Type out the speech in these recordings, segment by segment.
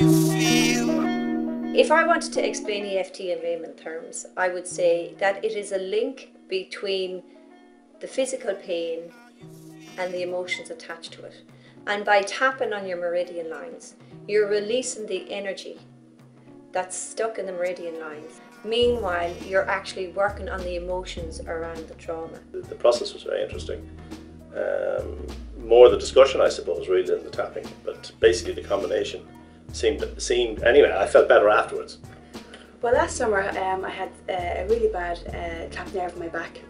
you feel. If I wanted to explain EFT in layman terms, I would say that it is a link between the physical pain and the emotions attached to it. And by tapping on your meridian lines, you're releasing the energy that's stuck in the meridian lines. Meanwhile, you're actually working on the emotions around the trauma. The process was very interesting. More the discussion, I suppose, really than the tapping, but basically the combination seemed anyway, I felt better afterwards. Well, last summer I had a really bad trapped nerve in my back,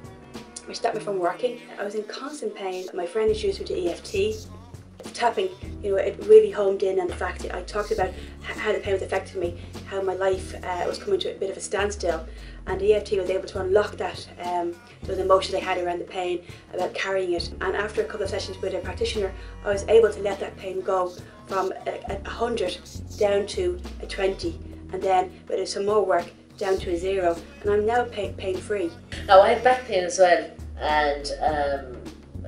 which stopped me from working. I was in constant pain. My friend introduced me to EFT. Tapping, it really homed in on the fact that I talked about how the pain was affecting me, how my life was coming to a bit of a standstill, and EFT was able to unlock that, those emotions I had around the pain, about carrying it. And after a couple of sessions with a practitioner, I was able to let that pain go from 100 down to a 20, and then with some more work down to a 0, and I'm now pain-free. Now I have back pain as well, and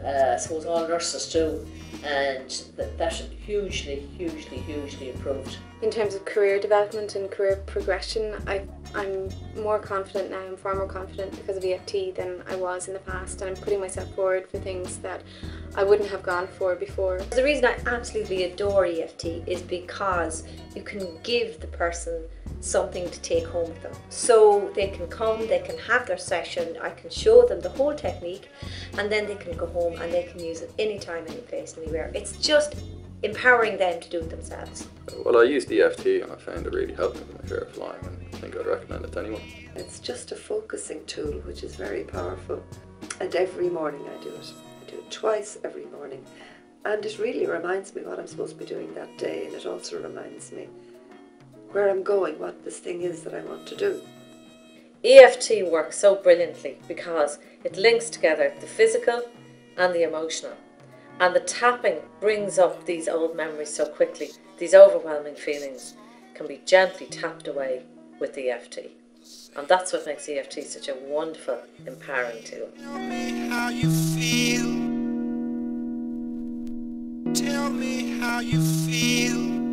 I suppose all nurses do, and that hugely improved. In terms of career development and career progression, I'm more confident now, I'm far more confident because of EFT than I was in the past, and I'm putting myself forward for things that I wouldn't have gone for before. The reason I absolutely adore EFT is because you can give the person something to take home with them. So they can come, they can have their session, I can show them the whole technique, and then they can go home and they can use it anytime, any place, anywhere. It's just empowering them to do it themselves. Well, I used EFT and I found it really helped me with my fear of flying, and I think I'd recommend it to anyone. It's just a focusing tool which is very powerful, and every morning I do it. I do it twice every morning, and it really reminds me what I'm supposed to be doing that day, and it also reminds me where I'm going, what this thing is that I want to do. EFT works so brilliantly because it links together the physical and the emotional. And the tapping brings up these old memories so quickly. These overwhelming feelings can be gently tapped away with EFT. And that's what makes EFT such a wonderful, empowering tool. Tell me how you feel. Tell me how you feel.